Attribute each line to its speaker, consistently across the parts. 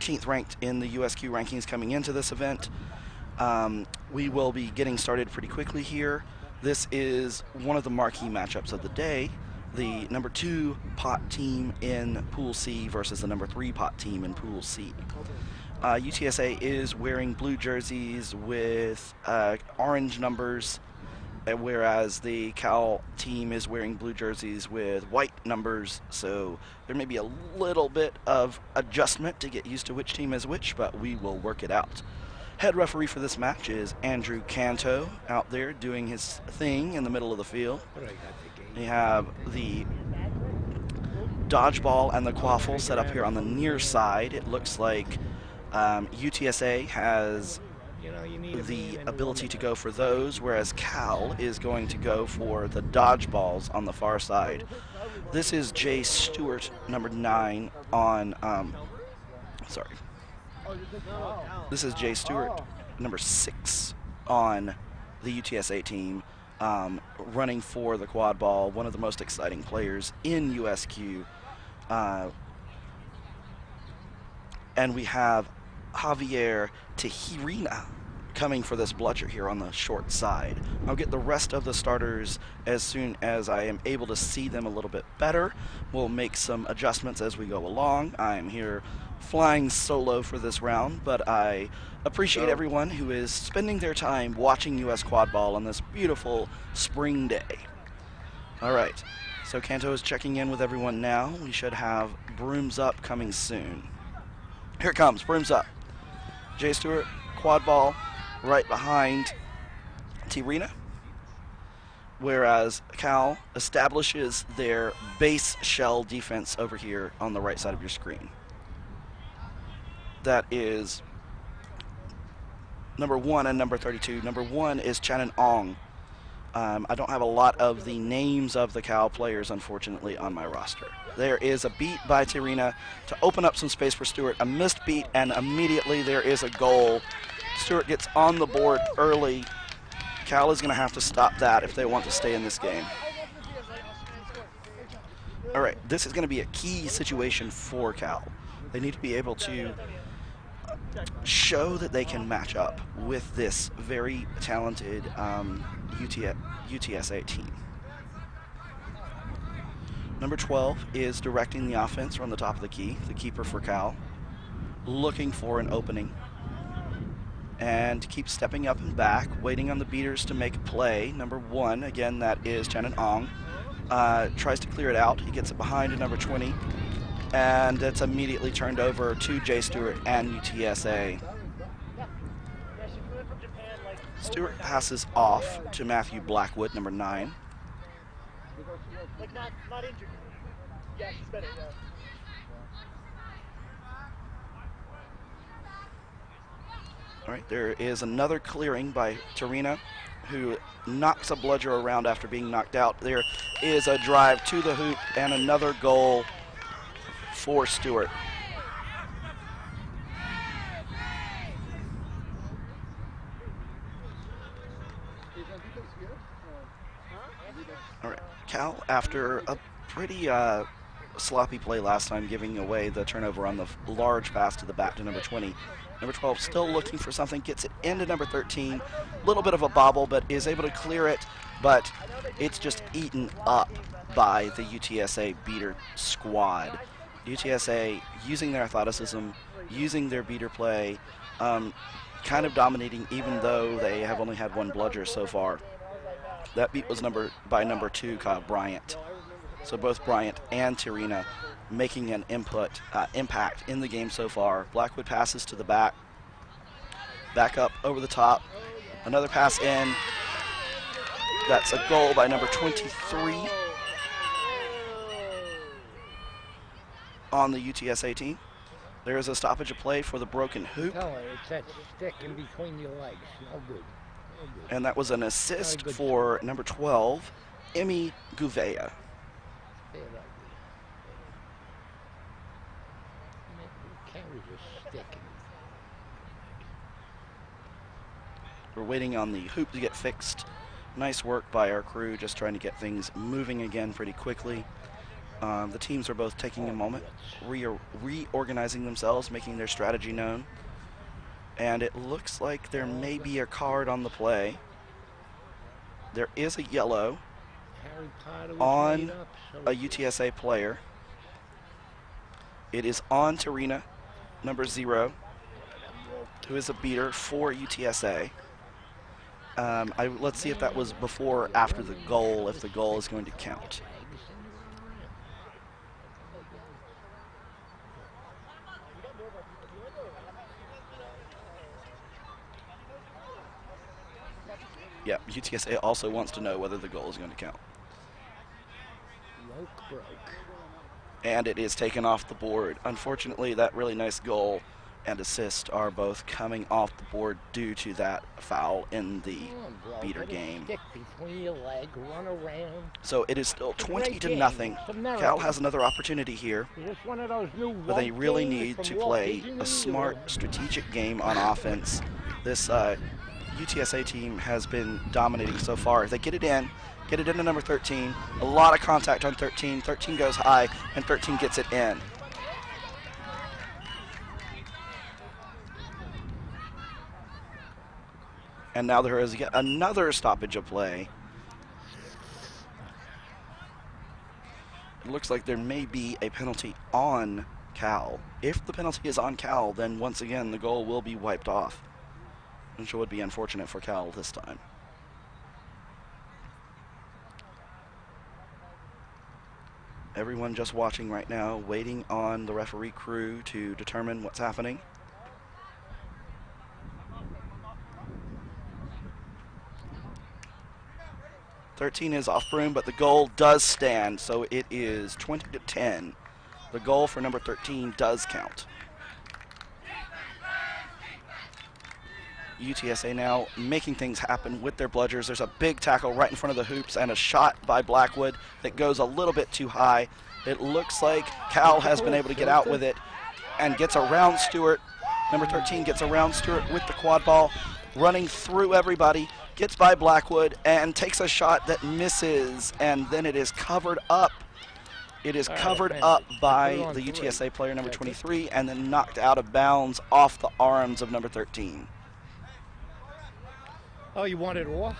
Speaker 1: 13th ranked in the USQ rankings coming into this event. We will be getting started pretty quickly here. This is one of the marquee matchups of the day. The number 2 pot team in Pool C versus the number 3 pot team in Pool C. UTSA is wearing blue jerseys with orange numbers, whereas the Cal team is wearing blue jerseys with white numbers, so there may be a little bit of adjustment to get used to which team is which, but we will work it out. Head referee for this match is Andrew Canto out there doing his thing in the middle of the field. We have the dodgeball and the quaffle set up here on the near side. It looks like UTSA has the ability to go for those, whereas Cal is going to go for the dodgeballs on the far side. This is Jay Stewart, number 9 on, This is Jay Stewart, number 6 on the UTSA team, running for the quad ball, one of the most exciting players in USQ. And we have Javier Tejirina coming for this bludger here on the short side. I'll get the rest of the starters as soon as I am able to see them a little bit better. We'll make some adjustments as we go along. I'm here flying solo for this round, but I appreciate everyone who is spending their time watching US Quadball on this beautiful spring day. All right, so Canto is checking in with everyone now. We should have brooms up coming soon. Here it comes, brooms up. Jay Stewart, Quadball, right behind Tirina, whereas Cal establishes their base shell defense over here on the right side of your screen. That is number 1 and number 32. Number 1 is Channon Ong. I don't have a lot of the names of the Cal players, unfortunately, on my roster. There is a beat by Tirina to open up some space for Stewart. A missed beat, and immediately there is a goal. Stewart gets on the board early. Cal is going to have to stop that if they want to stay in this game. All right, this is going to be a key situation for Cal. They need to be able to show that they can match up with this very talented UTSA team. Number 12 is directing the offense from the top of the key, the keeper for Cal, looking for an opening. And keep stepping up and back, waiting on the beaters to make a play. Number 1, again, that is Channon Ong. Tries to clear it out. He gets it behind to number 20. And it's immediately turned over to Jay Stewart and UTSA. Stewart passes off to Matthew Blackwood, number 9. All right, there is another clearing by Tirina, who knocks a bludger around after being knocked out. There is a drive to the hoop and another goal for Stewart. All right, Cal, after a pretty sloppy play last time, giving away the turnover on the large pass to the back to number 20. Number 12 still looking for something, gets it into number 13. A little bit of a bobble, but is able to clear it, but it's just eaten up by the UTSA beater squad. UTSA using their athleticism, using their beater play, kind of dominating even though they have only had 1 bludger so far. That beat was by number 2, Kyle Bryant. So both Bryant and Tirina making an impact in the game so far. Blackwood passes to the back up over the top, another pass in. That's a goal by number 23 on the UTSA team. There is a stoppage of play for the broken hoop.
Speaker 2: No, it's that stick in between your legs. No good. No good.
Speaker 1: And that was an assist for number 12, Emmy Gouveia. We're waiting on the hoop to get fixed. Nice work by our crew, just trying to get things moving again pretty quickly. The teams are both taking a moment, reorganizing themselves, making their strategy known. And it looks like there may be a card on the play. There is a yellow
Speaker 2: Harry Potter was
Speaker 1: on
Speaker 2: made up, so
Speaker 1: a UTSA player. It is on Tarina, number 0, who is a beater for UTSA. Let's see if that was before or after the goal, if the goal is going to count. Yeah, UTSA also wants to know whether the goal is going to count.
Speaker 2: broke.
Speaker 1: And it is taken off the board. Unfortunately, that really nice goal and assist are both coming off the board due to that foul in the beater game.
Speaker 2: Stick between your leg, run around.
Speaker 1: So it is still 20-0. Cal has another opportunity here, but they really need to play a smart, strategic game on offense. This UTSA team has been dominating so far. They get it into number 13. A lot of contact on 13. 13 goes high, and 13 gets it in. And now there is yet another stoppage of play. It looks like there may be a penalty on Cal. If the penalty is on Cal, then once again the goal will be wiped off, which would be unfortunate for Cal this time. Everyone just watching right now, waiting on the referee crew to determine what's happening. .13 is off broom, but the goal does stand, so it is 20-10. The goal for number 13 does count. UTSA now making things happen with their bludgers. There's a big tackle right in front of the hoops and a shot by Blackwood that goes a little bit too high. It looks like Cal has been able to get out with it and gets around Stewart. Number 13 gets around Stewart with the quad ball, running through everybody, gets by Blackwood and takes a shot that misses, and then it is covered up. It is covered up by the UTSA player, number 23, and then knocked out of bounds off the arms of number 13.
Speaker 2: Oh, you want it off?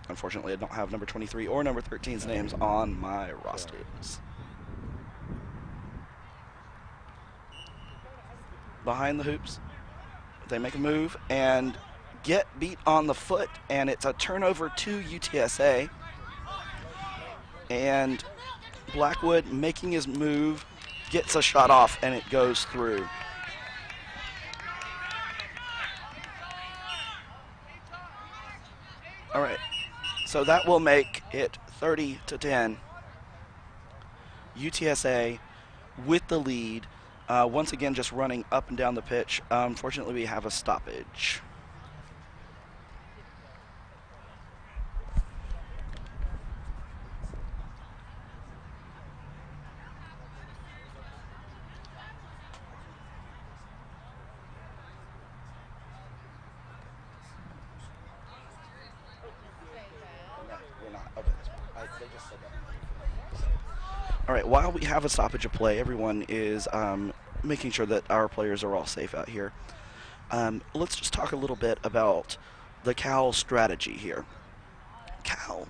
Speaker 1: Unfortunately, I don't have number 23 or number 13's names on my rosters. Behind the hoops, they make a move and get beat on the foot, and it's a turnover to UTSA. And Blackwood, making his move, gets a shot off, and it goes through. All right, so that will make it 30-10. UTSA with the lead. Once again, just running up and down the pitch. Unfortunately, we have a stoppage. All right, while we have a stoppage of play, everyone is making sure that our players are all safe out here. Let's just talk a little bit about the Cal strategy here. Cal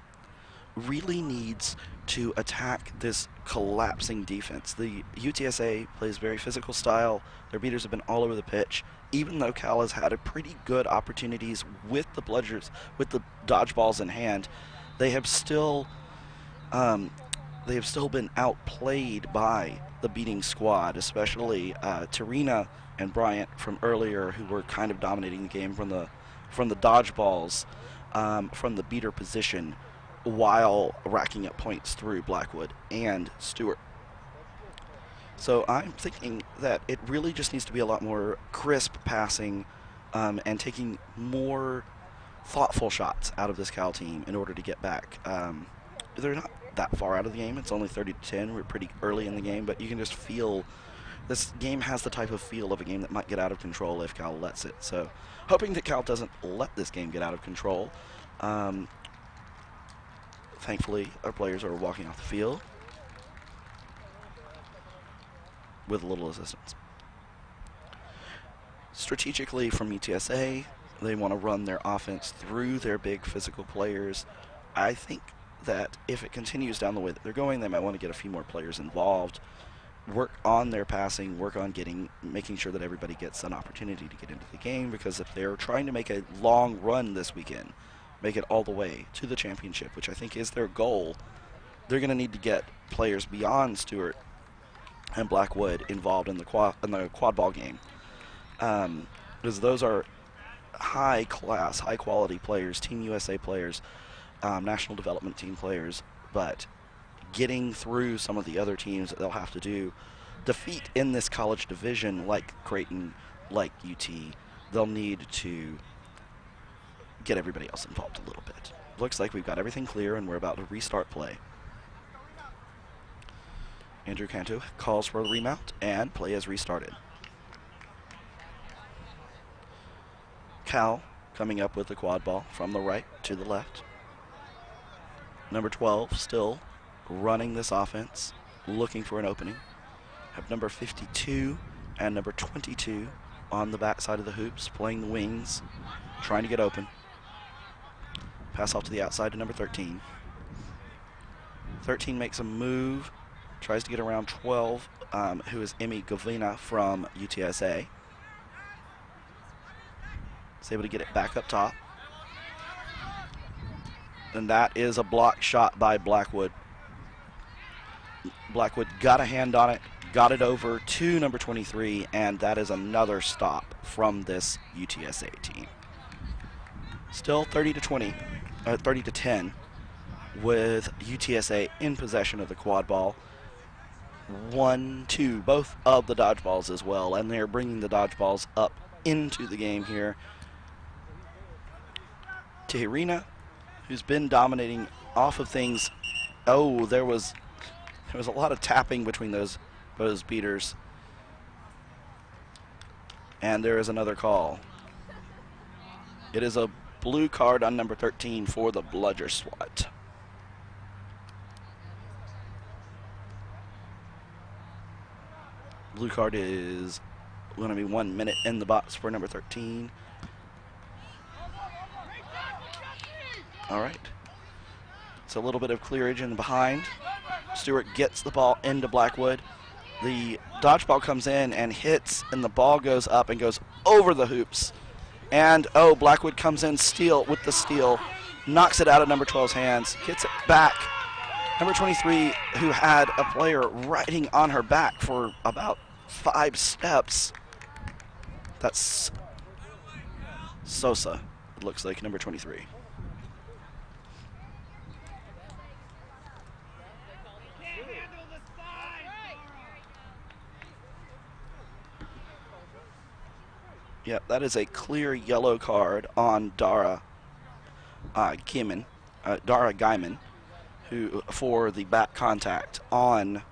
Speaker 1: really needs to attack this collapsing defense. The UTSA plays very physical style. Their beaters have been all over the pitch. Even though Cal has had a pretty good opportunities with the bludgers, with the dodgeballs in hand, they have still been outplayed by the beating squad, especially Tarina and Bryant from earlier, who were kind of dominating the game from the dodgeballs, from the beater position, while racking up points through Blackwood and Stewart. So I'm thinking that it really just needs to be a lot more crisp passing and taking more thoughtful shots out of this Cal team in order to get back. They're not that far out of the game. It's only 30-10. We're pretty early in the game, but you can just feel this game has the type of feel of a game that might get out of control if Cal lets it. So hoping that Cal doesn't let this game get out of control. Thankfully, our players are walking off the field with little assistance. Strategically from UTSA, they want to run their offense through their big physical players. I think that if it continues down the way that they're going, they might want to get a few more players involved, work on their passing, work on making sure that everybody gets an opportunity to get into the game, because if they're trying to make a long run this weekend, make it all the way to the championship, which I think is their goal, they're going to need to get players beyond Stewart and Blackwood involved in the quad ball game, because those are high class, high quality players, Team USA players, national development team players, but getting through some of the other teams that they'll have to defeat in this college division, like Creighton, like UT, they'll need to get everybody else involved a little bit. Looks like we've got everything clear and we're about to restart play. Andrew Cantu calls for the remount and play is restarted. Cal coming up with the quad ball from the right to the left. Number 12 still running this offense, looking for an opening. Have number 52 and number 22 on the backside of the hoops, playing the wings, trying to get open. Pass off to the outside to number 13. 13 makes a move, tries to get around 12, who is Emmy Govina from UTSA. Is able to get it back up top. And that is a block shot by Blackwood. Blackwood got a hand on it, got it over to number 23, and that is another stop from this UTSA team. Still 30 to 10, with UTSA in possession of the quad ball. 1, 2, both of the dodgeballs as well, and they're bringing the dodgeballs up into the game here. Tehirina, who's been dominating off of things. Oh, there was a lot of tapping between those beaters. And there is another call. It is a blue card on number 13 for the bludger swat. Blue card is going to be 1 minute in the box for number 13. All right. It's a little bit of clearage in behind. Stewart gets the ball into Blackwood. The dodgeball comes in and hits, and the ball goes up and goes over the hoops. And, Blackwood comes in with the steal, knocks it out of number 12's hands, gets it back. Number 23, who had a player riding on her back for about 5 steps. That's Sosa, it looks like, number 23. Yep, that is a clear yellow card on Dara Guyman, who for the back contact on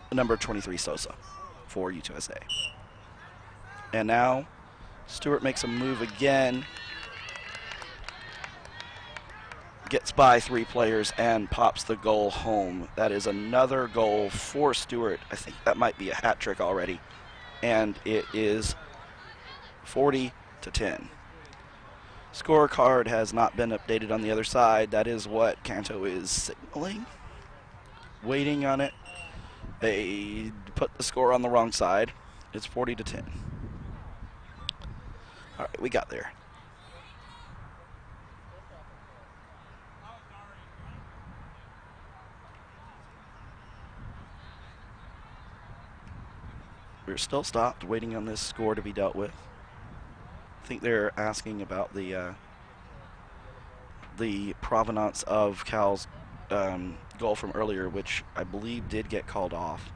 Speaker 1: number 23 Sosa for UTSA. And now Stewart makes a move again, gets by 3 players and pops the goal home. That is another goal for Stewart. I think that might be a hat trick already, and it is 40 to 10. Scorecard has not been updated on the other side. That is what Canto is signaling. Waiting on it. They put the score on the wrong side. It's 40 to 10. All right, we got there. We're still stopped, waiting on this score to be dealt with. I think they're asking about the provenance of Cal's goal from earlier, which I believe did get called off.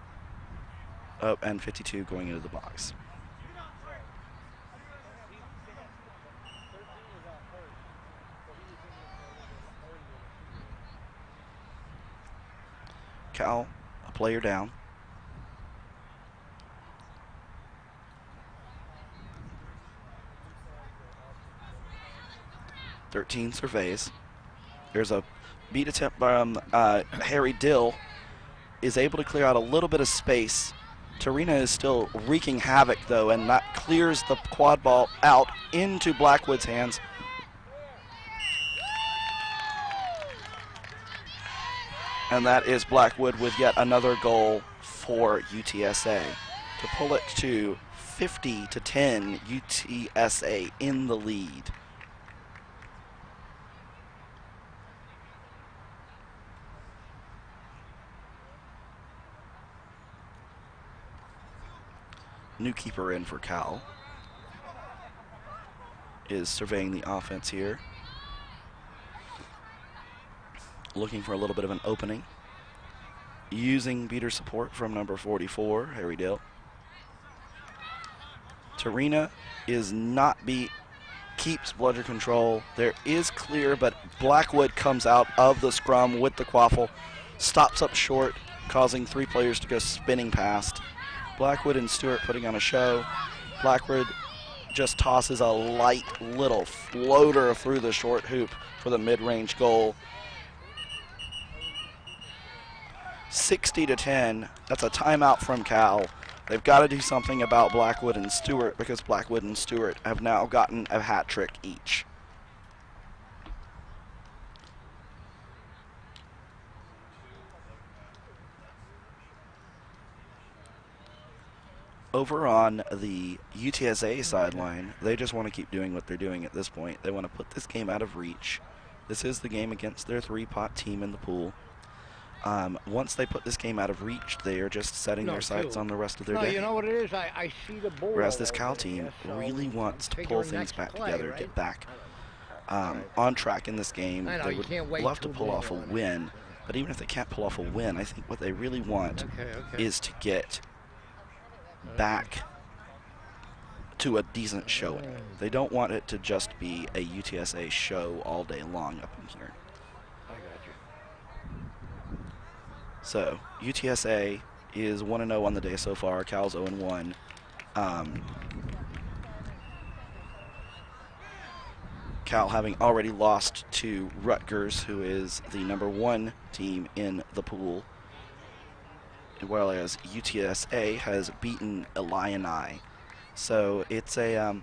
Speaker 1: Oh, and 52 going into the box. Cal, a player down. .13 surveys. There's a beat attempt from Harry Dill is able to clear out a little bit of space. Tarina is still wreaking havoc, though, and that clears the quad ball out into Blackwood's hands. And that is Blackwood with yet another goal for UTSA to pull it to 50-10, UTSA in the lead. New keeper in for Cal is surveying the offense here. Looking for a little bit of an opening. Using beater support from number 44, Harry Dill. Tarina is not beat, keeps bludger control. There is clear, but Blackwood comes out of the scrum with the quaffle, stops up short, causing three players to go spinning past. Blackwood and Stewart putting on a show. Blackwood just tosses a light little floater through the short hoop for the mid-range goal. 60-10. That's a timeout from Cal. They've got to do something about Blackwood and Stewart because Blackwood and Stewart have now gotten a hat trick each. Over on the UTSA sideline, they just want to keep doing what they're doing at this point. They want to put this game out of reach. This is the game against their three-pot team in the pool. Once they put this game out of reach, they are just setting their sights on the rest of their day.
Speaker 2: You know what it is? I see the ball.
Speaker 1: Whereas this Cal team really wants to pull things back together, right? Get back on track in this game. They would love to pull off a win, but even if they can't pull off a win, I think what they really want is to get back to a decent showing. They don't want it to just be a UTSA show all day long up in here. So, UTSA is 1-0 on the day so far. Cal's 0-1. Cal having already lost to Rutgers, who is the #1 team in the pool, whereas UTSA has beaten Illini. So it's a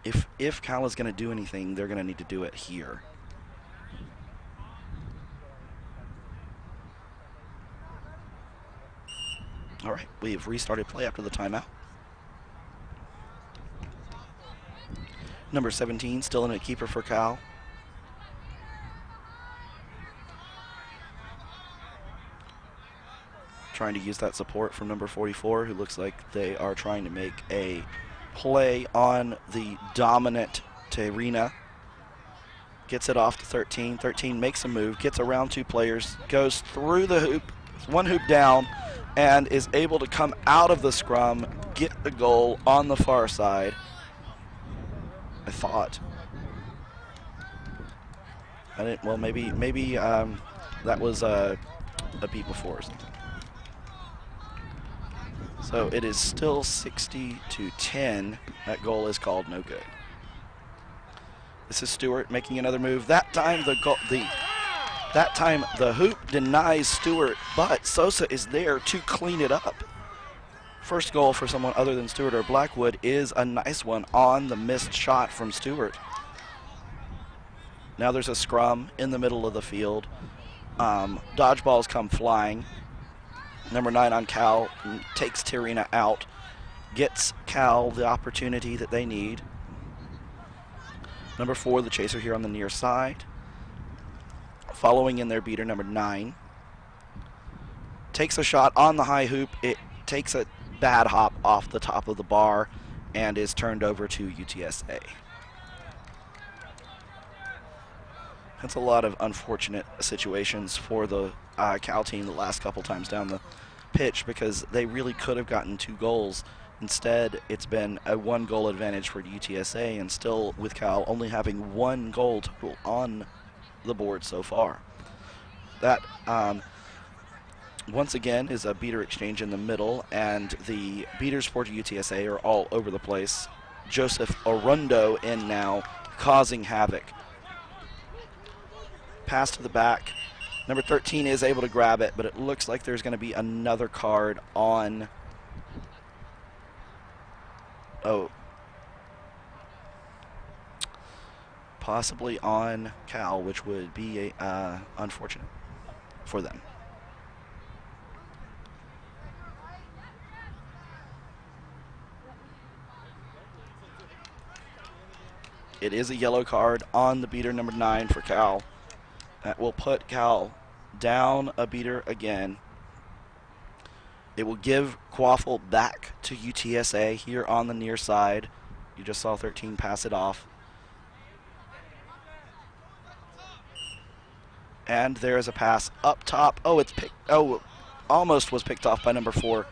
Speaker 1: if Cal is going to do anything, they're going to need to do it here. All right, we've restarted play after the timeout. Number 17 still in a keeper for Cal. Trying to use that support from number 44, who looks like they are trying to make a play on the dominant Tarina. Gets it off to 13. 13 makes a move, gets around two players, goes through the hoop, one hoop down, and is able to come out of the scrum, get the goal on the far side. I thought. I didn't. Well, maybe that was a beat before or something. So it is still 60-10. That goal is called no good. This is Stewart making another move. That time the hoop denies Stewart, but Sosa is there to clean it up. First goal for someone other than Stewart or Blackwood is a nice one on the missed shot from Stewart. Now there's a scrum in the middle of the field. Dodgeballs come flying. Number 9 on Cal takes Tarina out, gets Cal the opportunity that they need. Number 4, the chaser here on the near side. Following in their beater, number 9. Takes a shot on the high hoop. It takes a bad hop off the top of the bar and is turned over to UTSA. That's a lot of unfortunate situations for the Cal team the last couple times down the pitch because they really could have gotten 2 goals. Instead, it's been a 1-goal advantage for UTSA, and still with Cal only having 1 goal total on the board so far. That once again is a beater exchange in the middle, and the beaters for UTSA are all over the place. Joseph Arundo in now, causing havoc. pass to the back. Number 13 is able to grab it, but it looks like there's going to be another card on. Oh. Possibly on Cal, which would be unfortunate for them. It is a yellow card on the beater number 9 for Cal. That will put Cal down a beater again. It will give Quaffle back to UTSA here on the near side. You just saw 13 pass it off. And there is a pass up top. Oh, it's picked. Oh, almost was picked off by number 4.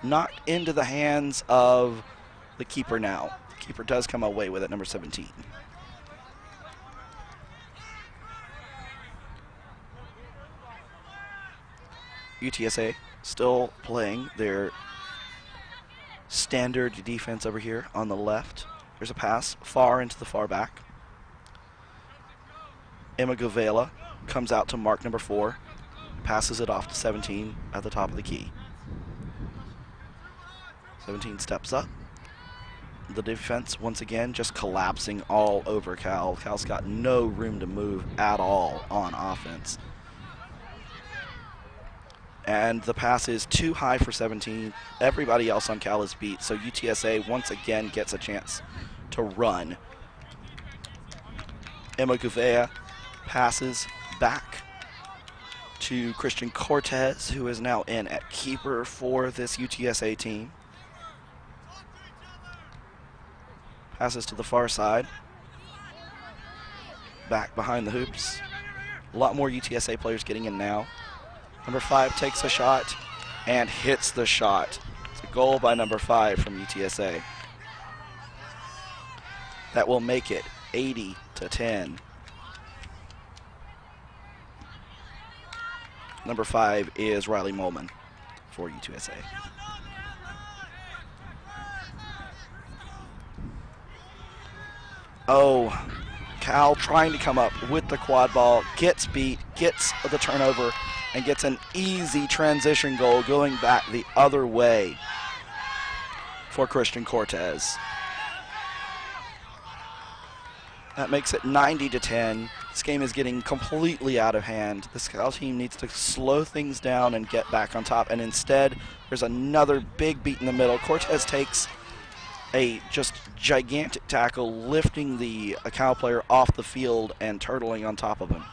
Speaker 1: Knocked into the hands of the keeper now. The keeper does come away with it, number 17. UTSA still playing their standard defense over here on the left. There's a pass far into the far back. Emma Govela comes out to mark number 4. Passes it off to 17 at the top of the key. 17 steps up. The defense, once again, just collapsing all over Cal. Cal's got no room to move at all on offense. And the pass is too high for 17. Everybody else on Cal is beat, so UTSA once again gets a chance to run. Emma Gouveia passes back to Christian Cortez, who is now in at keeper for this UTSA team. Passes to the far side. Back behind the hoops. A lot more UTSA players getting in now. Number 5 takes a shot and hits the shot. It's a goal by number 5 from UTSA. That will make it 80-10. Number 5 is Riley Molman for UTSA. Oh, Cal trying to come up with the quad ball, gets beat, gets the turnover, and gets an easy transition goal going back the other way for Christian Cortez. That makes it 90-10. This game is getting completely out of hand. The Cal team needs to slow things down and get back on top, and instead there's another big beat in the middle. Cortez takes a just gigantic tackle, lifting the Cal player off the field and turtling on top of him.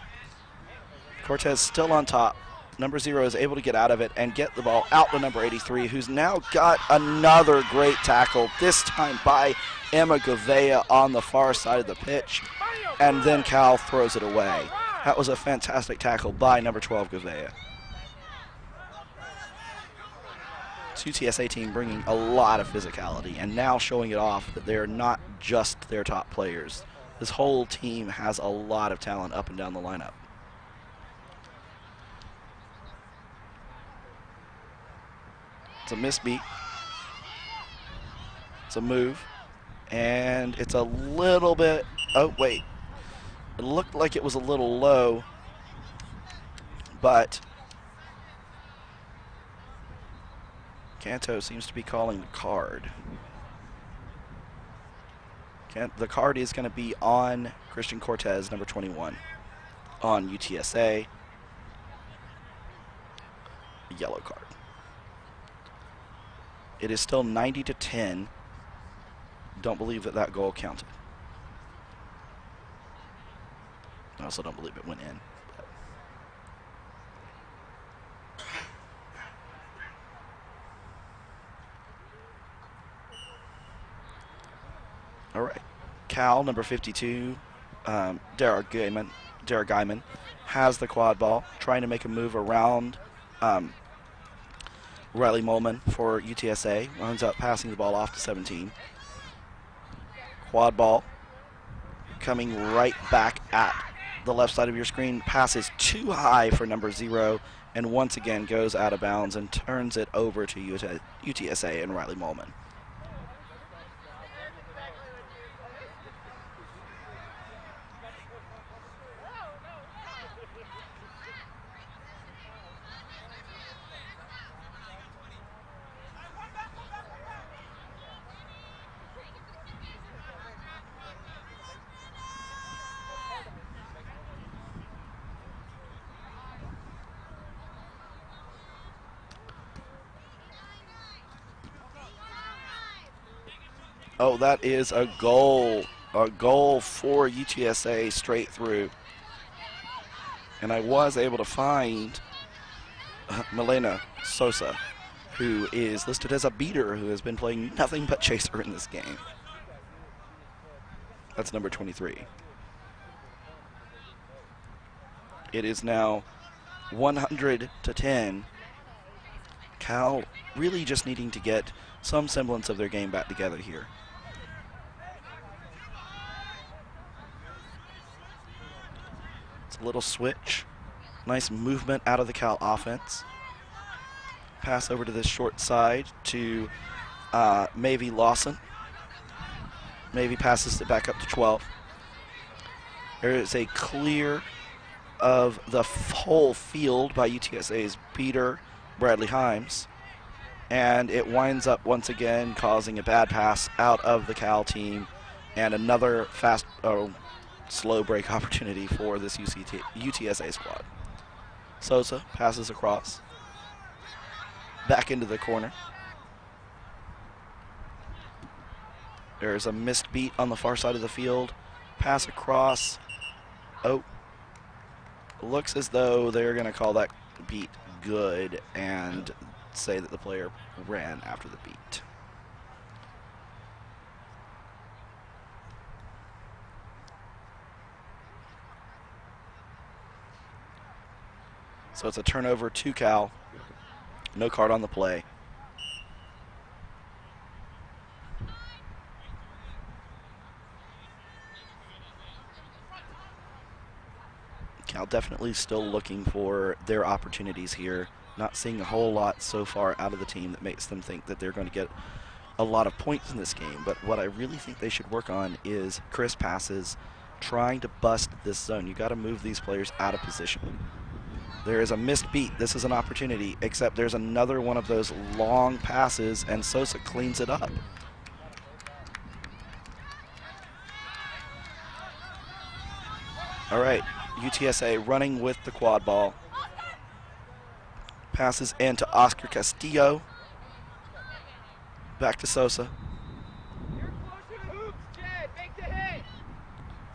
Speaker 1: Cortez still on top. Number 0 is able to get out of it and get the ball out to number 83, who's now got another great tackle, this time by Emma Gouveia on the far side of the pitch, and then Cal throws it away. That was a fantastic tackle by number 12, Gouveia. This UTSA team bringing a lot of physicality and now showing it off that they're not just their top players. This whole team has a lot of talent up and down the lineup. It's a misbeat. It's a move. And it's a little bit, oh wait. It looked like it was a little low, but Canto seems to be calling the card. The card is going to be on Christian Cortez, number 21, on UTSA. A yellow card. It is still 90-10. Don't believe that that goal counted. I also don't believe it went in. All right. Cal, number 52, Dara Guyman, has the quad ball, trying to make a move around Riley Molman for UTSA. Winds up passing the ball off to 17. Quad ball coming right back at the left side of your screen. Passes too high for number 0, and once again goes out of bounds and turns it over to UTSA and Riley Molman. Oh, that is a goal. A goal for UTSA straight through. And I was able to find Milena Sosa, who is listed as a beater, who has been playing nothing but chaser in this game. That's number 23. It is now 100-10. Cal really just needing to get some semblance of their game back together here. It's a little switch. Nice movement out of the Cal offense. Pass over to this short side to Mavie Lawson. Mavie passes it back up to 12. There is a clear of the whole field by UTSA's beater, Bradley Himes. And it winds up once again causing a bad pass out of the Cal team and another slow break opportunity for this UTSA squad. Sosa passes across. Back into the corner. There's a missed beat on the far side of the field. Pass across. Oh. Looks as though they're going to call that beat good and say that the player ran after the beat. So it's a turnover to Cal. No card on the play. Cal definitely still looking for their opportunities here. Not seeing a whole lot so far out of the team that makes them think that they're going to get a lot of points in this game. But what I really think they should work on is crisp passes, trying to bust this zone. You got to move these players out of position. There is a missed beat. This is an opportunity, except there's another one of those long passes, and Sosa cleans it up. All right, UTSA running with the quad ball. Passes into Oscar Castillo. Back to Sosa.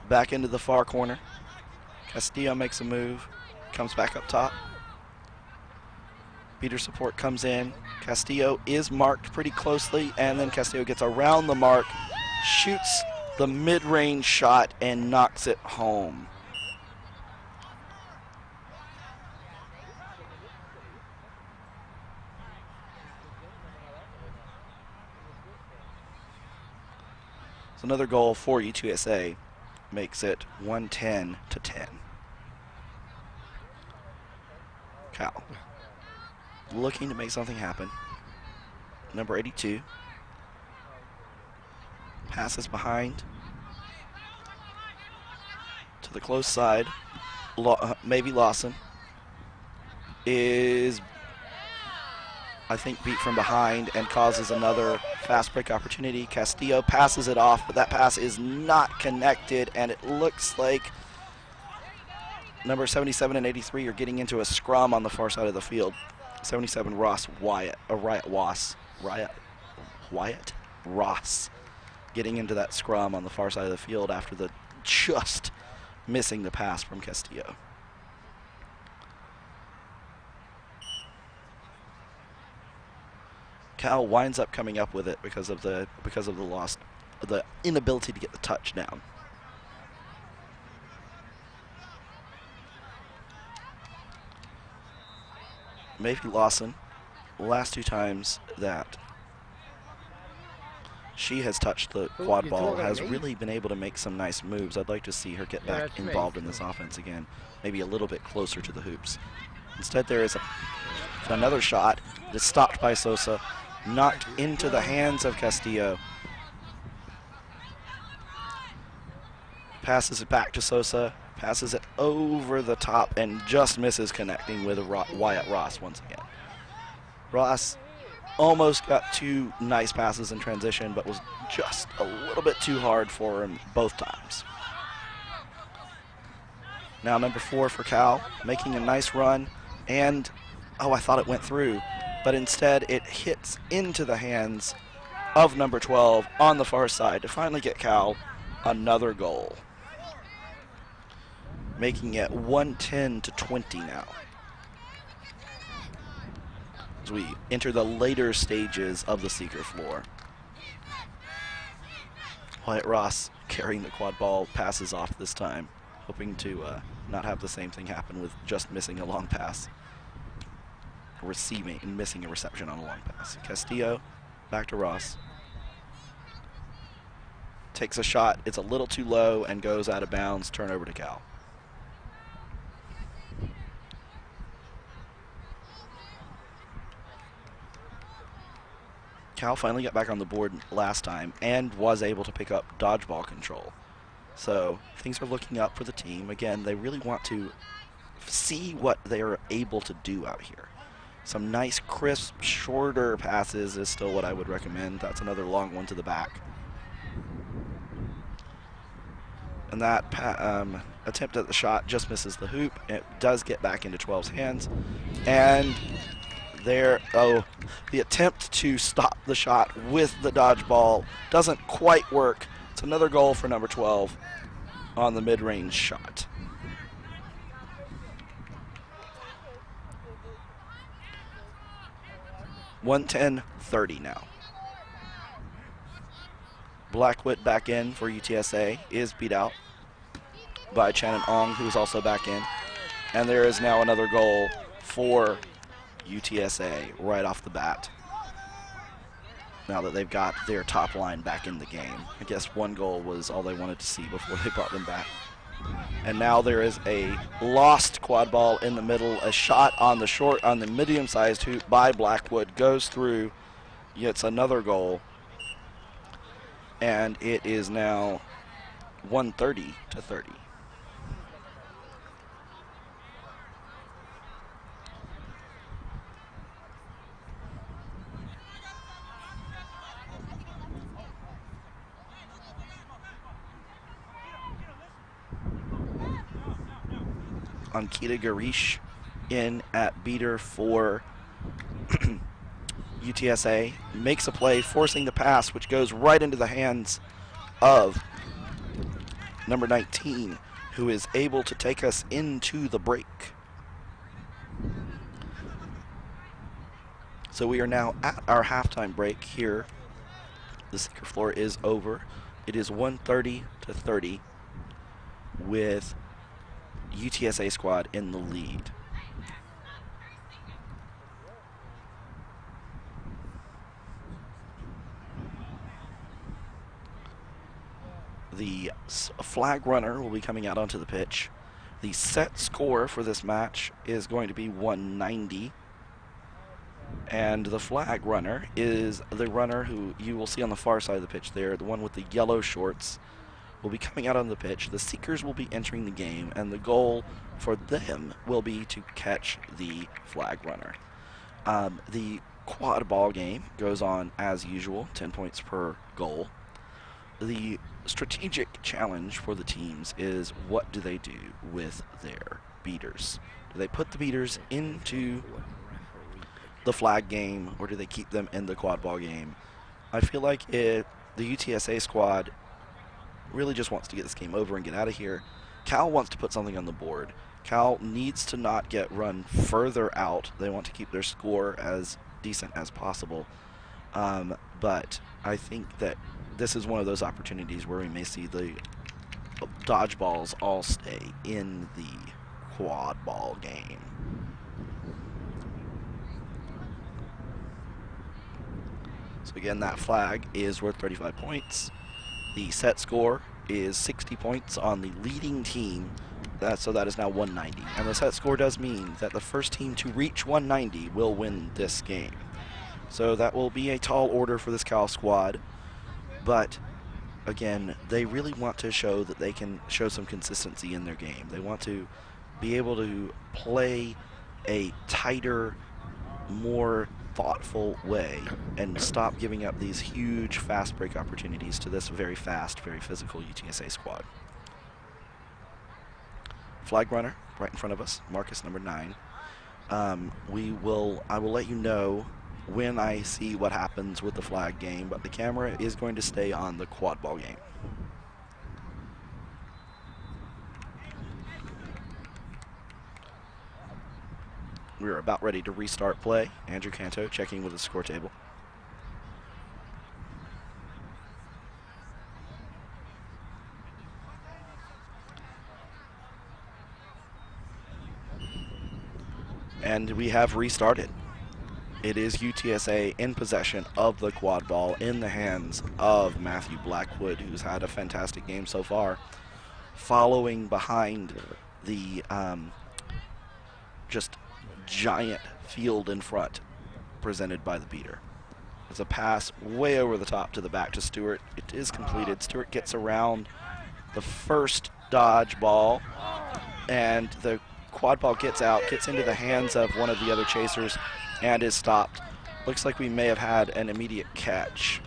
Speaker 1: Back into the far corner. Castillo makes a move. Comes back up top. Beater support comes in. Castillo is marked pretty closely, and then Castillo gets around the mark, shoots the mid-range shot, and knocks it home. So another goal for UTSA makes it 110-10. Cal looking to make something happen. Number 82 passes behind to the close side. Mavie Lawson is, I think, beat from behind and causes another fast break opportunity. Castillo passes it off, but that pass is not connected, and it looks like number 77 and 83 are getting into a scrum on the far side of the field. 77 Wyatt Ross getting into that scrum on the far side of the field after the just missing the pass from Castillo. Cal winds up coming up with it because of the inability to get the touchdown. Mavie Lawson, last two times that she has touched the quad ball, has really been able to make some nice moves. I'd like to see her get back involved in this offense again, maybe a little bit closer to the hoops. Instead, there is another shot that's stopped by Sosa, knocked into the hands of Castillo. Passes it back to Sosa, passes it over the top, and just misses connecting with Wyatt Ross once again. Ross almost got two nice passes in transition, but was just a little bit too hard for him both times. Now number 4 for Cal, making a nice run, and, oh, I thought it went through, but instead it hits into the hands of number 12 on the far side to finally get Cal another goal, making it 110 to 20 now. As we enter the later stages of the Seeker floor. Wyatt Ross carrying the quad ball, passes off this time, hoping to not have the same thing happen with just missing a long pass. Receiving and missing a reception on a long pass. Castillo, back to Ross. Takes a shot, it's a little too low and goes out of bounds, turnover to Cal. Cal finally got back on the board last time and was able to pick up dodgeball control. So things are looking up for the team. Again, they really want to see what they are able to do out here. Some nice, crisp, shorter passes is still what I would recommend. That's another long one to the back. And that attempt at the shot just misses the hoop. It does get back into 12's hands. And there, the attempt to stop the shot with the dodgeball doesn't quite work. It's another goal for number 12 on the mid-range shot. (110-30) now. Blackwood back in for UTSA is beat out by Shannon Ong, who's also back in. And there is now another goal for UTSA right off the bat, now that they've got their top line back in the game. I guess one goal was all they wanted to see before they brought them back. And now there is a lost quad ball in the middle. A shot on the medium-sized hoop by Blackwood goes through, gets another goal, and it is now 130-30. Ankita Garish in at beater for UTSA. Makes a play, forcing the pass, which goes right into the hands of number 19, who is able to take us into the break. So we are now at our halftime break here. The Seeker floor is over. It is 130-30 with UTSA squad in the lead. The flag runner will be coming out onto the pitch. The set score for this match is going to be 190. And the flag runner is the runner who you will see on the far side of the pitch there, the one with the yellow shorts, will be coming out on the pitch. The Seekers will be entering the game, and the goal for them will be to catch the flag runner. The quad ball game goes on as usual, 10 points per goal. The strategic challenge for the teams is, what do they do with their beaters? Do they put the beaters into the flag game, or do they keep them in the quad ball game? I feel like the UTSA squad really just wants to get this game over and get out of here. Cal wants to put something on the board. Cal needs to not get run further out. They want to keep their score as decent as possible. But I think that this is one of those opportunities where we may see the dodgeballs all stay in the quad ball game. So again, that flag is worth 35 points. The set score is 60 points on the leading team. So that is now 190. And the set score does mean that the first team to reach 190 will win this game. So that will be a tall order for this Cal squad. But again, they really want to show that they can show some consistency in their game. They want to be able to play a tighter, more thoughtful way and stop giving up these huge fast break opportunities to this very fast, very physical UTSA squad. Flag runner right in front of us, Marcus number 9. I will let you know when I see what happens with the flag game, but the camera is going to stay on the quad ball game. We're about ready to restart play. Andrew Canto checking with the score table. And we have restarted. It is UTSA in possession of the quad ball in the hands of Matthew Blackwood, who's had a fantastic game so far, following behind the just giant field in front presented by the beater. It's a pass way over the top to the back to Stewart. It is completed. Stewart gets around the first dodge ball, and the quad ball gets out, gets into the hands of one of the other chasers, and is stopped. Looks like we may have had an immediate catch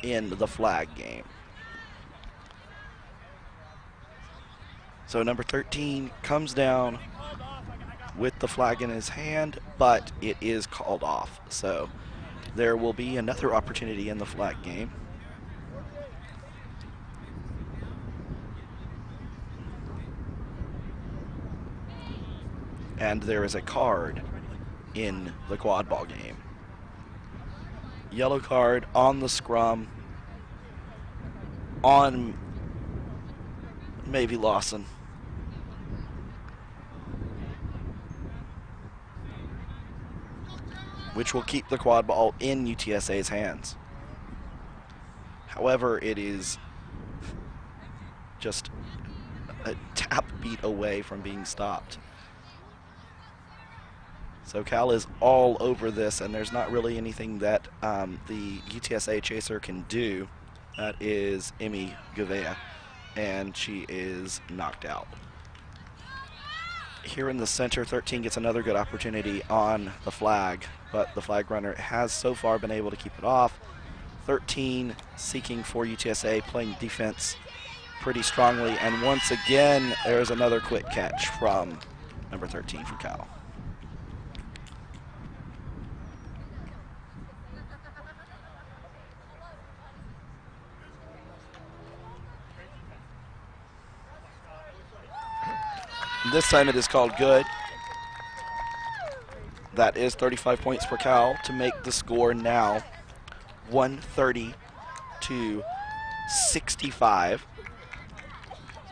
Speaker 1: in the flag game. So number 13 comes down with the flag in his hand, but it is called off. So there will be another opportunity in the flag game. And there is a card in the quad ball game. Yellow card on the scrum on Mavy Lawson. Which will keep the quad ball in UTSA's hands. However, it is just a tap beat away from being stopped. So Cal is all over this, and there's not really anything that the UTSA chaser can do. That is Emmy Gouveia, and she is knocked out. Here in the center, 13 gets another good opportunity on the flag, but the flag runner has so far been able to keep it off. 13 seeking for UTSA, playing defense pretty strongly, and once again, there's another quick catch from number 13 for Cal. This time it is called good. That is 35 points for Cal to make the score now 130 to 65.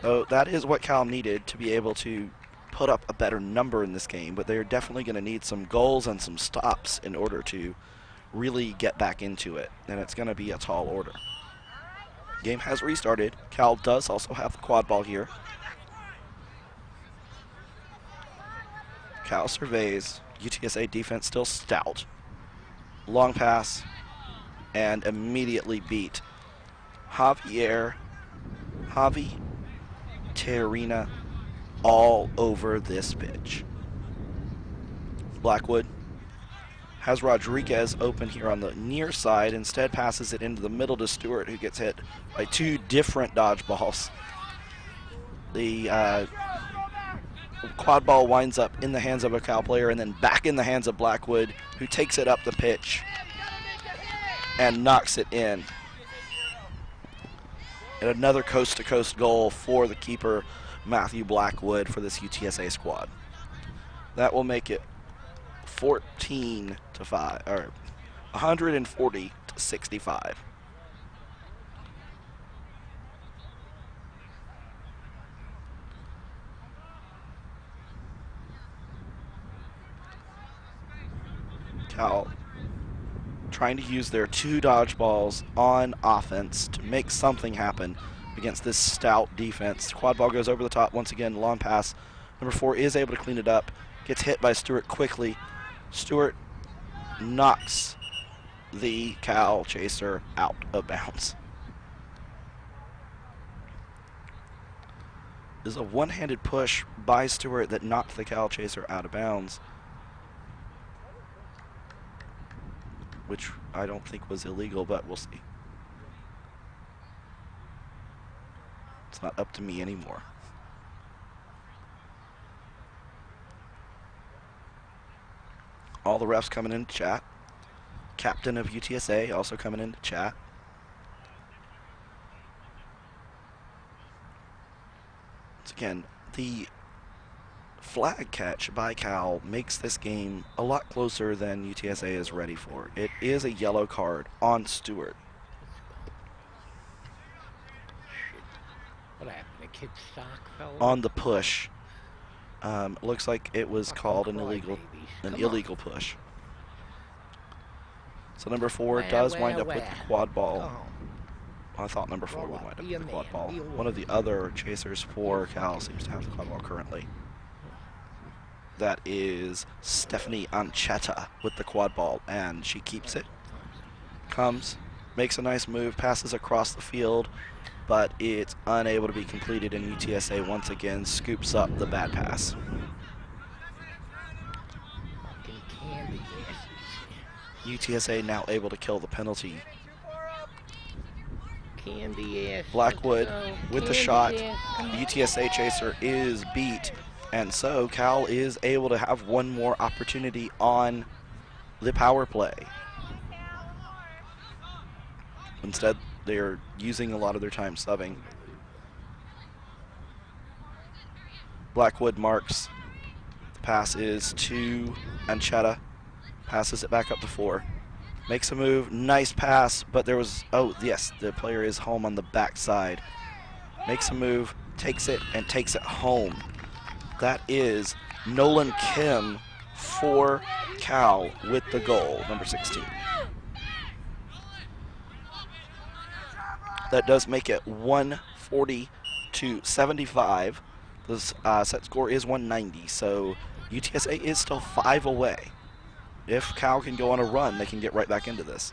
Speaker 1: So that is what Cal needed to be able to put up a better number in this game, but they're definitely going to need some goals and some stops in order to really get back into it, and it's going to be a tall order. Game has restarted. Cal does also have the quad ball here. Cal surveys. UTSA defense still stout. Long pass, and immediately beat. Javi Terina all over this pitch. Blackwood has Rodriguez open here on the near side. Instead passes it into the middle to Stewart, who gets hit by two different dodgeballs. The quad ball winds up in the hands of a Cal player and then back in the hands of Blackwood, who takes it up the pitch and knocks it in. And another coast-to-coast goal for the keeper, Matthew Blackwood, for this UTSA squad. That will make it 14 to 5, or 140 to 65. Cal trying to use their two dodgeballs on offense to make something happen against this stout defense. Quad ball goes over the top once again, long pass. Number 4 is able to clean it up. Gets hit by Stewart quickly. Stewart knocks the Cal chaser out of bounds. There's a one-handed push by Stewart that knocked the Cal chaser out of bounds, which I don't think was illegal, but we'll see. It's not up to me anymore. All the refs coming in to chat. captain of UTSA, also coming in to chat. Once again, the flag catch by Cal makes this game a lot closer than UTSA is ready for. It is a yellow card on Stewart.
Speaker 2: What happened? The kid's sock fell
Speaker 1: On the push. Looks like it was called an illegal push. So number 4 does wind up with the quad ball. I thought number 4 would wind up with the quad ball. One of the other chasers for Cal seems to have the quad ball currently. That is Stephanie Ancheta with the quad ball, and she keeps it. Comes, makes a nice move, passes across the field, but it's unable to be completed, and UTSA once again scoops up the bad pass. UTSA now able to kill the penalty. Blackwood with the shot. UTSA chaser is beat, and so Cal is able to have one more opportunity on the power play. Instead, they're using a lot of their time subbing. Blackwood marks. The pass is to Ancheta. Passes it back up to 4. Makes a move. Nice pass, but there was, oh, yes, the player is home on the backside. Makes a move, takes it, and takes it home. That is Nolan Kim for Cal with the goal, number 16. That does make it 140 to 75. The set score is 190, so UTSA is still 5 away. If Cal can go on a run, they can get right back into this.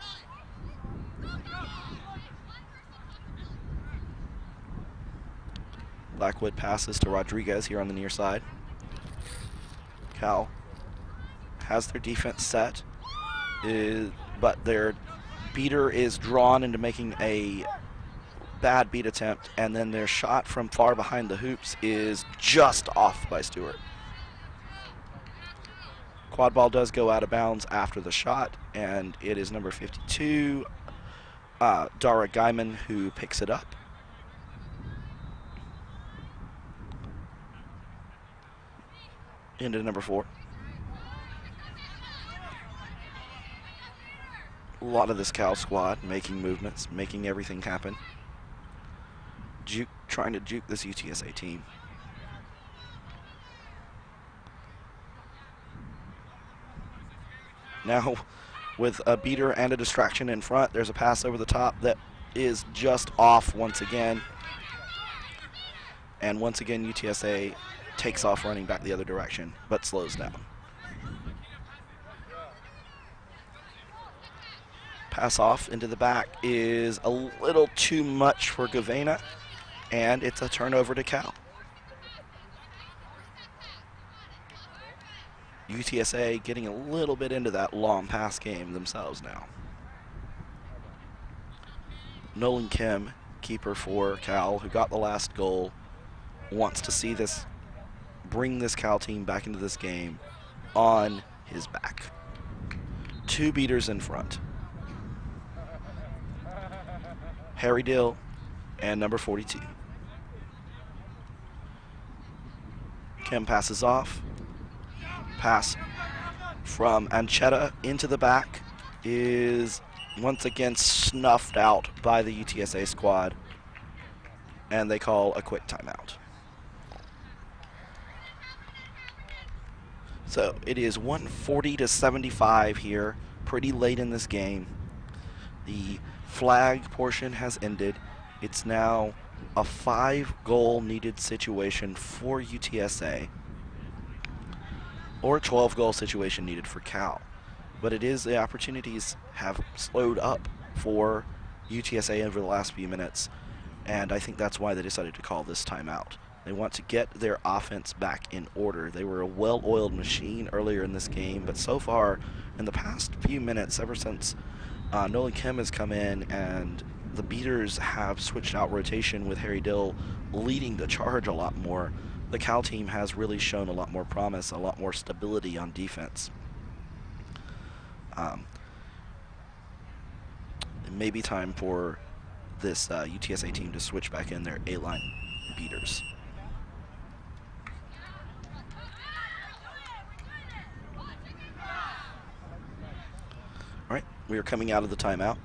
Speaker 1: Blackwood passes to Rodriguez here on the near side. Cal has their defense set, but their beater is drawn into making a bad beat attempt, and then their shot from far behind the hoops is just off by Stewart. Quad ball does go out of bounds after the shot, and it is number 52, Dara Guyman, who picks it up. Into number 4. A lot of this Cal squad making movements, making everything happen. Trying to juke this UTSA team. Now, with a beater and a distraction in front, there's a pass over the top that is just off once again. And once again, UTSA takes off running back the other direction, but slows down. Pass off into the back is a little too much for Gavena, and it's a turnover to Cal. UTSA getting a little bit into that long pass game themselves now. Nolan Kim, keeper for Cal, who got the last goal, wants to see this, bring this Cal team back into this game on his back. 2 beaters in front. Harry Dill and number 42. Kim passes off. Pass from Ancheta into the back is once again snuffed out by the UTSA squad, and they call a quick timeout. So it is 140 to 75 here, pretty late in this game. The flag portion has ended. It's now a 5-goal needed situation for UTSA, or a 12-goal situation needed for Cal. But it is, the opportunities have slowed up for UTSA over the last few minutes, and I think that's why they decided to call this timeout. They want to get their offense back in order. They were a well-oiled machine earlier in this game, but so far in the past few minutes, ever since Nolan Kim has come in and the beaters have switched out rotation with Harry Dill leading the charge a lot more, the Cal team has really shown a lot more promise, a lot more stability on defense. maybe time for this UTSA team to switch back in their A-line beaters. All right, we are coming out of the timeout.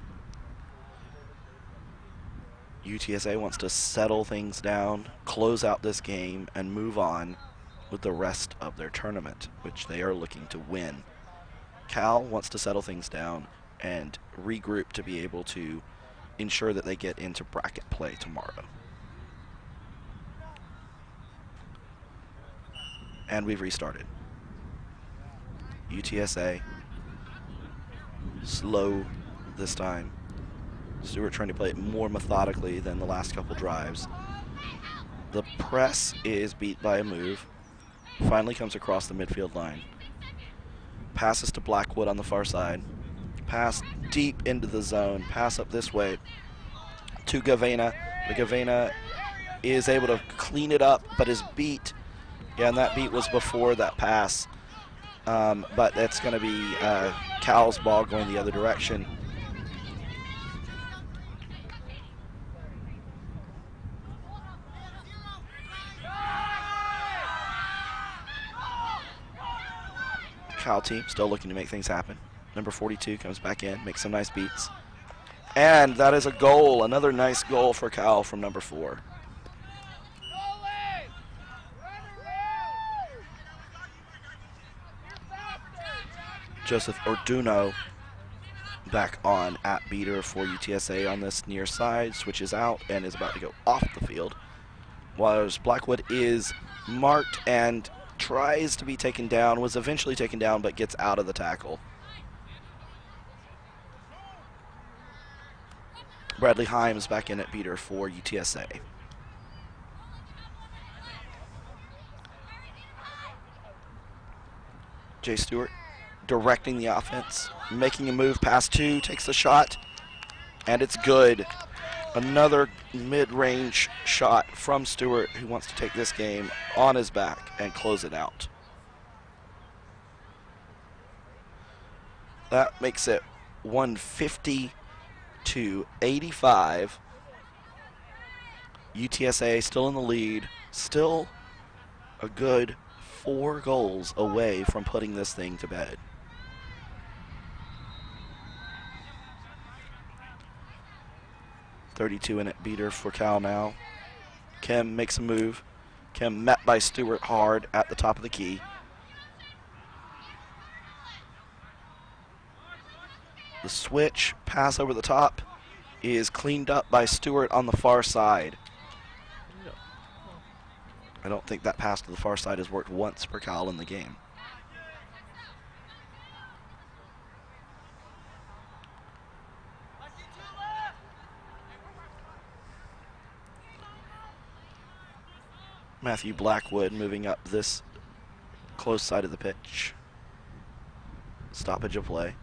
Speaker 1: UTSA wants to settle things down, close out this game, and move on with the rest of their tournament, which they are looking to win. Cal wants to settle things down and regroup to be able to ensure that they get into bracket play tomorrow. And we've restarted. UTSA slow this time. Stewart trying to play it more methodically than the last couple drives. The press is beat by a move. Finally comes across the midfield line. Passes to Blackwood on the far side. Pass deep into the zone. Pass up this way to Gavena. But Gavena is able to clean it up, but is beat. Yeah, and that beat was before that pass. But that's going to be Cal's ball going the other direction. Cal team still looking to make things happen. Number 42 comes back in, makes some nice beats. And that is a goal, another nice goal for Cal from number 4. Joseph Orduno back on at beater for UTSA on this near side, switches out and is about to go off the field. While Blackwood is marked and tries to be taken down, was eventually taken down but gets out of the tackle. Bradley Himes back in at beater for UTSA. Jay Stewart directing the offense, making a move past 2, takes the shot, and it's good. Another mid-range shot from Stewart, who wants to take this game on his back and close it out. That makes it 150 to 85. UTSA still in the lead, still a good 4 goals away from putting this thing to bed. .32 in it beater for Cal now. Kim makes a move. Kim met by Stewart hard at the top of the key. The switch, pass over the top, is cleaned up by Stewart on the far side. I don't think that pass to the far side has worked once for Cal in the game. Matthew Blackwood moving up this close side of the pitch. Stoppage of play.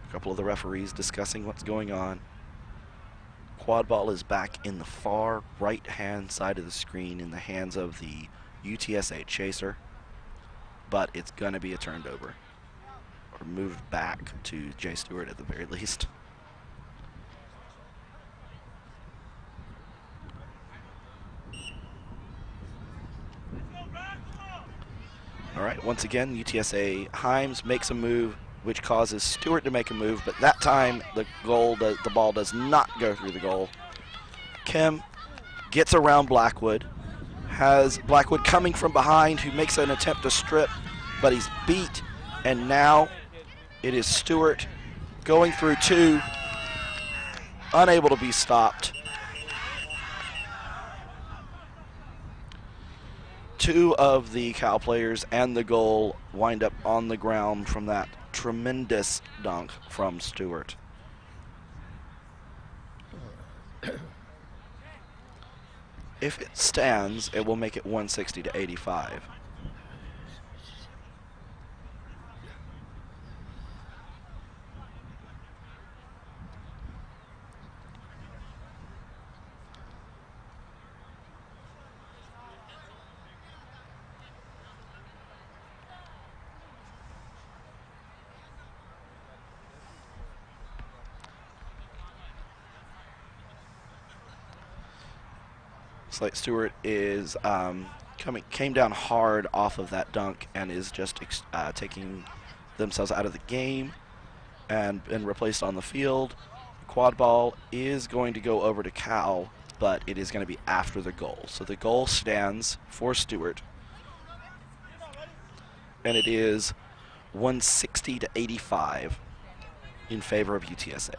Speaker 1: A couple of the referees discussing what's going on. Quad ball is back in the far right-hand side of the screen in the hands of the UTSA chaser, but it's going to be a turned over or moved back to Jay Stewart at the very least. All right, once again, UTSA Himes makes a move, which causes Stewart to make a move, but that time the ball does not go through the goal. Kim gets around Blackwood, has Blackwood coming from behind, who makes an attempt to strip, but he's beat, and now it is Stewart going through 2, unable to be stopped. 2 of the Cal players and the goal wind up on the ground from that tremendous dunk from Stewart. If it stands, it will make it 160 to 85. Slate Stewart is came down hard off of that dunk and is just taking themselves out of the game and been replaced on the field. Quad ball is going to go over to Cal, but it is going to be after the goal. So the goal stands for Stewart, and it is 160 to 85 in favor of UTSA.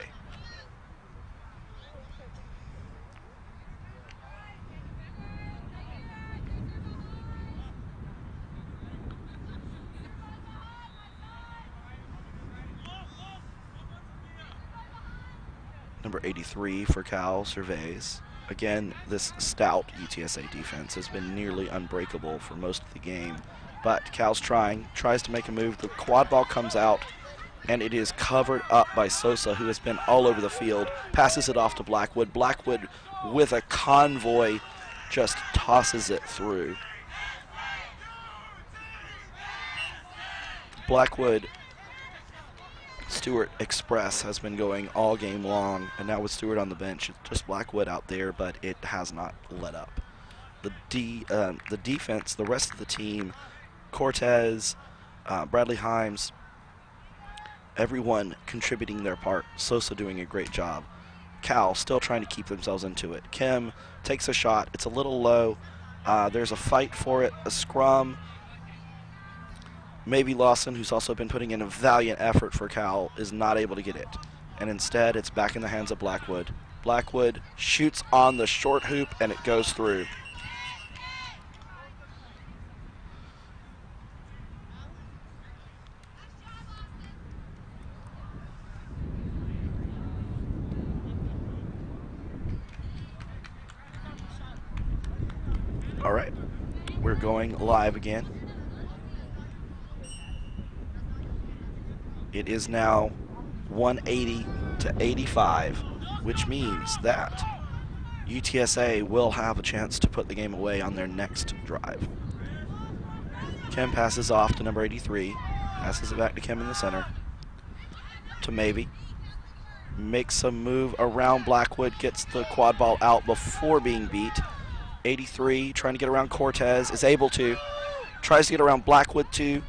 Speaker 1: Number 83 for Cal surveys. Again, this stout UTSA defense has been nearly unbreakable for most of the game. But Cal's tries to make a move. The quad ball comes out, and it is covered up by Sosa, who has been all over the field. Passes it off to Blackwood. Blackwood, with a convoy, just tosses it through. Blackwood Stewart Express has been going all game long, and now with Stewart on the bench, it's just Blackwood out there, but it has not let up. The defense, the rest of the team, Cortez, Bradley Himes, everyone contributing their part. Sosa doing a great job. Cal still trying to keep themselves into it. Kim takes a shot. It's a little low. There's a fight for it, a scrum. Maybe Lawson, who's also been putting in a valiant effort for Cal, is not able to get it. And instead, it's back in the hands of Blackwood. Blackwood shoots on the short hoop, and it goes through. All right, we're going live again. It is now 180 to 85, which means that UTSA will have a chance to put the game away on their next drive. Kim passes off to number 83, passes it back to Kim in the center, to Mavie. Makes a move around Blackwood, gets the quad ball out before being beat. 83 trying to get around Cortez, is able to. Tries to get around Blackwood too.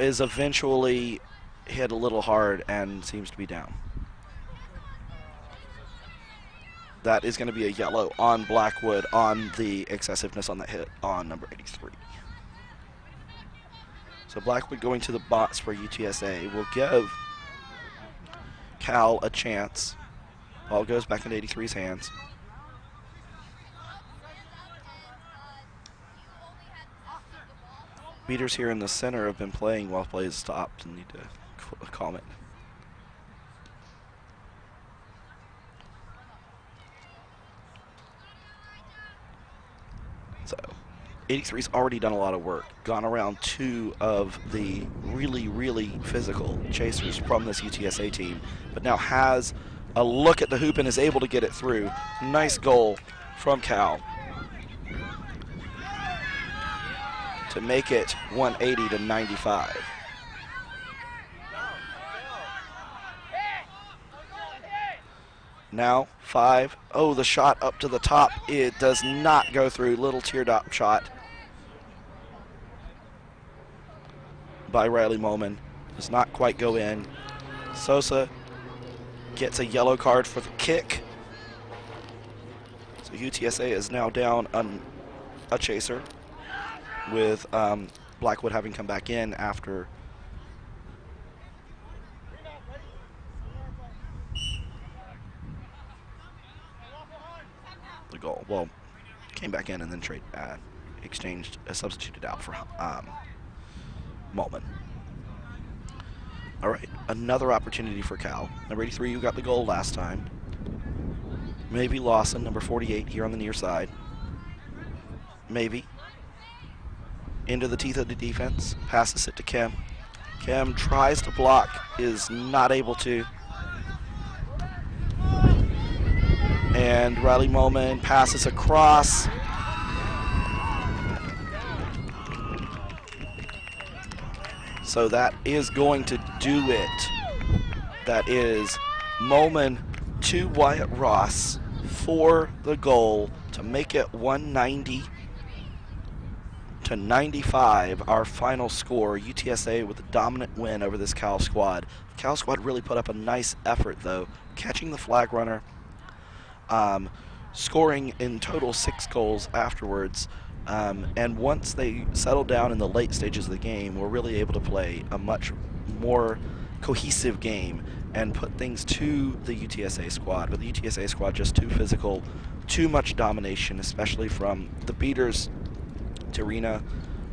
Speaker 1: Is eventually hit a little hard and seems to be down. That is going to be a yellow on Blackwood on the excessiveness on that hit on number 83. So Blackwood going to the box for UTSA will give Cal a chance. Ball goes back into 83's hands. Beaters here in the center have been playing while play has stopped and need to calm it. So, 83's already done a lot of work. Gone around two of the really, really physical chasers from this UTSA team, but now has a look at the hoop and is able to get it through. Nice goal from Cal to make it 180 to 95. Now 5. Oh, the shot up to the top. It does not go through. Little teardrop shot by Riley Moman. Does not quite go in. Sosa gets a yellow card for the kick. So UTSA is now down on a chaser, with Blackwood having come back in after the goal. Well, came back in and then substituted out for Maltman. All right, another opportunity for Cal. Number 83, who got the goal last time. Maybe Lawson, number 48, here on the near side. Maybe. Into the teeth of the defense, passes it to Kim. Kim tries to block, is not able to. And Riley Moman passes across. So that is going to do it. That is Moman to Wyatt Ross for the goal to to make it 190 to 95, our final score. UTSA with a dominant win over this Cal squad. Cal squad really put up a nice effort, though, catching the flag runner, scoring in total 6 goals afterwards. And once they settled down in the late stages of the game, were really able to play a much more cohesive game and put things to the UTSA squad. But the UTSA squad just too physical, too much domination, especially from the beaters, Tarina,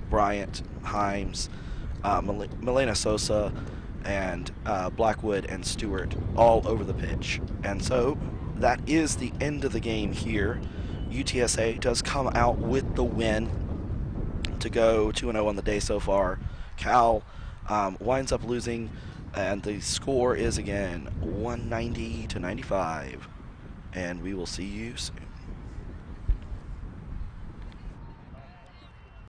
Speaker 1: Bryant, Himes, Milena Sosa, and Blackwood and Stewart all over the pitch. And so that is the end of the game here. UTSA does come out with the win to go 2-0 on the day so far. Cal winds up losing, and the score is again 190 to 95. And we will see you soon.